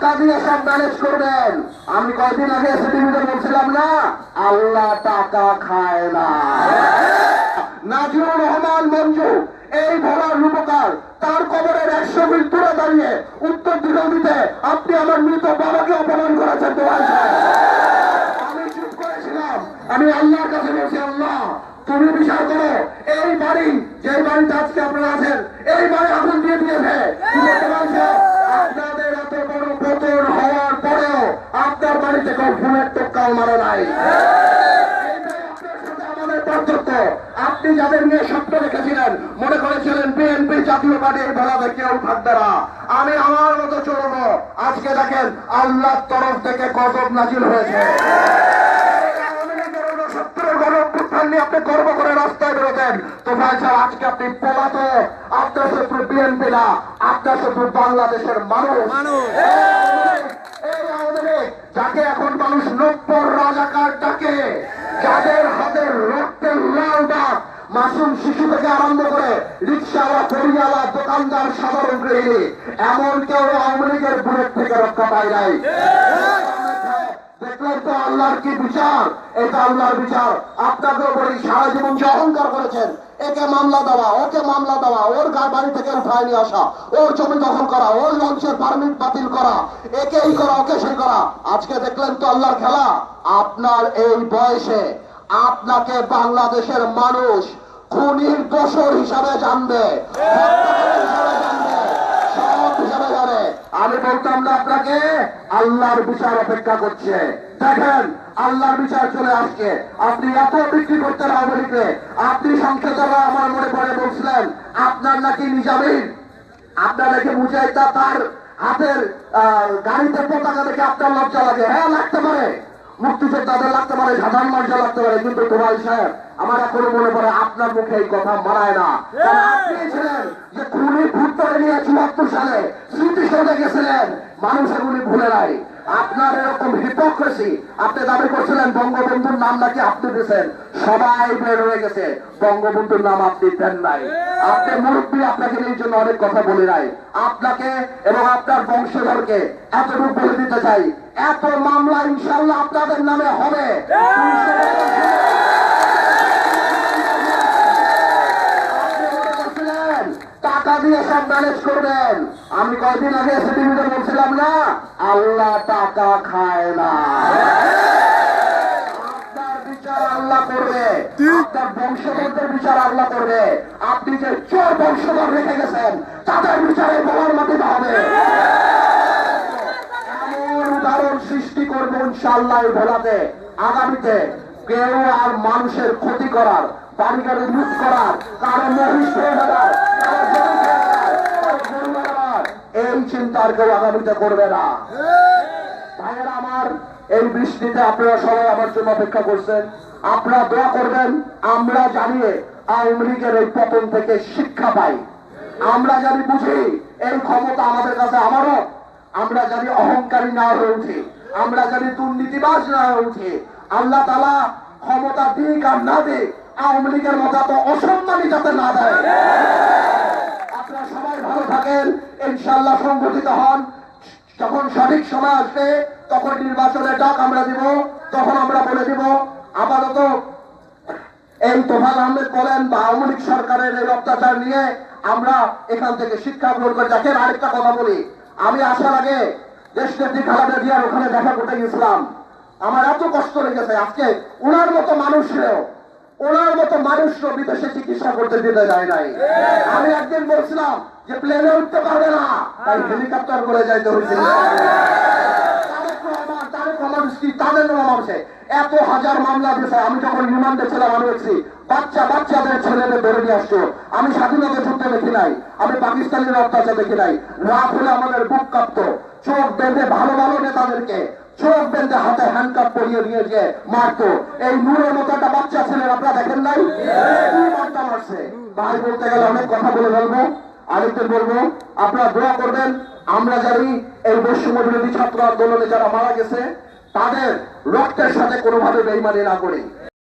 টাকা দিয়ে সব ম্যানেজ করবেন। আমি কয়েকদিন আগে টিভিতে বলছিলাম না, আল্লাহ টাকা খায় না। নাজিরুর রহমান মঞ্জু এই ভোলার রূপকার, তার কবরের 100 ফিট দূরে দাঁড়িয়ে উত্তর দিতে আপনি আমার মৃত বাবাকে অপমান করেছেন। আমি চুপ করেছিলাম। আমি আল্লাহর কাছে বলছি, আল্লাহ তুমি বিচার করো। এই বাড়ি, যে বাড়িতে আজকে আপনারা আছেন, এই বাড়ি আগুন দিয়ে দিয়েছে। আপনাদের এত বড় পতন হওয়ার পরেও আপনার বাড়িতে কেউ ফোনের টোক্কাও মারে নাই। আমাদের পার্থক্য, আপনি যাদের নিয়ে স্বপ্ন রেখেছিলেন, মনে করেছিলেন বিএনপি জাতীয় পার্টি এই ভোলাতে কেউ থাকবে না, আমি আমার মতো চলবো। আজকে দেখেন আল্লাহর তরফ থেকে গজব নাজিল হয়েছে। আপনি গর্ব করে রাস্তায় বেরোতেন, তো ভাই স্যার আজকে আপনি পলাতক। আপনার শত্রু বিএনপি না, আপনার শত্রু বাংলাদেশের মানুষ। এই আওয়ামী লীগ যাকে এখন মানুষ নব্বর রাজাকার ডাকে, যাদের হাতের রক্তের লাল দাগ, মাসুম শিশু থেকে আরম্ভ করে রিক্সাওয়ালা, ফেরিওয়ালা, দোকানদার, সাধারণ গৃহিণী, এমন কেউ আওয়ামী লীগের বুলেট থেকে রক্ষা পায় নাই। দেখলেন তো আল্লাহর কি বিচার? এটা আল্লাহর বিচার। আপনাকেও বলি, সারা জীবন যে অহংকার করেছেন, একে মামলা দেওয়া, ওকে মামলা দেওয়া, ওর বাড়ি থেকে উঠায় নিয়ে আসা, ওর জমি দখল করা, ওর লঞ্চের পারমিট বাতিল করা, একে এই করা, ওকে সেই করা, আজকে দেখলেন তো আল্লাহর খেলা। আপনার এই বয়সে আপনাকে বাংলাদেশের মানুষ খুনির দোষর হিসাবে জানবে, সব হিসাবে জানে। আমি বলতাম না আপনাকে, আল্লাহর বিচার অপেক্ষা করছে। দেখেন আল্লাহর বিচার চলে আসছে। আপনি এত বিক্রি করতেন আওয়ামী লীগকে। আপনি সংসদেরা আমার মনে পড়ে বলছিলেন আপনার নাকি নিজামীন, আপনার নাকি মুজাহিদা, তার হাতের গাড়িতে পতাকা দেখে আপনার লজ্জা লাগে। হ্যাঁ লাগতে পারে, মুক্তিযোদ্ধাদের লাগতে পারে, সাধারণ মানুষের লাগতে পারে, কিন্তু তোমার সাহেব আমার এখনো মনে পড়ে আপনার মুখে এই কথা মানায় না। আপনি ছিলেন যে খুনি ভুট্টো নিয়ে 74 সালে স্মৃতিসৌধে গেছিলেন, মানুষ এগুলি ভুলে নাই। আপনার এরকম হিপোক্রেসি, আপনি দাবি করছিলেন বঙ্গবন্ধুর নাম নাকি আপনি দিয়েছেন, সবাই বের হয়ে গেছে, বঙ্গবন্ধুর নাম আপনি দেন নাই। আপনি মুরব্বী, আপনাকে এই জন্য অনেক কথা বলি নাই। আপনাকে এবং আপনার বংশধরকে এতটুকু বলে দিতে চাই, এত মামলা ইনশাল্লাহ আপনাদের নামে হবে। টাকা দিয়ে সব ম্যানেজ করবেন। আমি কয়েকদিন আগে টিভিতে বলছিলাম না, আল্লাহ টাকা খায় না। আপনার বিচার আল্লাহ করবে, আপনার বংশধরদের বিচার আল্লাহ করবে। আপনি যে চোর বংশধর রেখে গেছেন, তাদের বিচারে বলার মাটিতে হবে। এমন উদাহরণ সৃষ্টি করবো ইনশাআল্লাহ এই ভোলাতে। আগামীতে কেউ আর মানুষের ক্ষতি করার, বাড়িঘরে লুট করার, কারো মহিষ ফেরার, এই চিন্তা আর কেউ আগামীতে করবে না। ভাইয়েরা আমার, এই বৃষ্টিতে আপনারা সবাই আমার জন্য অপেক্ষা করছেন। আপনারা দোয়া করবেন, আমরা জানিয়ে আওয়ামী লীগের এই পতন থেকে শিক্ষা পাই। আমরা জানি বুঝি এই ক্ষমতা আমাদের কাছে আমারও। আমরা জানি অহংকারী না হয়ে উঠি, আমরা জানি দুর্নীতিবাজ না হয়ে উঠি। আল্লাহ তাআলা ক্ষমতা দিক আর না দিক, আওয়ামী লীগের মতো তো অসম্মানী যাতে না দেয়। আপনারা সবাই ভালো থাকেন, ইনশাআল্লাহ সংগঠিত হন। যখন সঠিক সময় আসবে, তখন নির্বাচনের ডাক আমরা দিব, তখন আমরা বলে দিব। আপাতত এই তোফাল আহমেদ বলেন বা আওয়ামী লীগ সরকারের এই অত্যাচার নিয়ে আমরা এখান থেকে শিক্ষা গ্রহণ করে। দেখেন আরেকটা কথা বলি, আমি আসার আগে দেশনেত্রী খালেদা জিয়ার ওখানে দেখা করতে গেছিলাম। আমার এত কষ্ট লেগেছে, আজকে ওনার মতো মানুষরাও, ওনার মতো মানুষরা বিদেশে চিকিৎসা করতে দিতে যায় নাই। আমি একদিন বলছিলাম যে প্লেনে উঠতে পারবে না, তাই হেলিকপ্টার করে যাইতে হয়েছিল। তাদের মানুষে এত হাজার মামলা দিয়েছে। আমি যখন রিমান্ডে ছিলাম, আমি দেখছি বাচ্চাদের ছেলেদের ধরে নিয়ে আসছো। আমি স্বাধীনতা যুদ্ধ দেখি নাই, আমি পাকিস্তানের অত্যাচার দেখি নাই। রাত হলে আমাদের বুক কাঁপতো, চোখ বেঁধে ভালো ভালো নেতাদেরকে চোখ বেঁধে হাতে হ্যান্ডকাপ পরিয়ে নিয়ে যে মারতো। এই নূরের মতো একটা বাচ্চা ছেলের আপনারা দেখেন নাই, মারটা মারছে। ভাই বলতে গেলে অনেক কথা বলে ফেলবো, আরেকদিন বলবো। আপনারা দোয়া করবেন, আমরা জানি এই বৈষম্য বিরোধী ছাত্র আন্দোলনে যারা মারা গেছে, তাদের রক্তের সাথে কোনোভাবে বেইমানি না করি।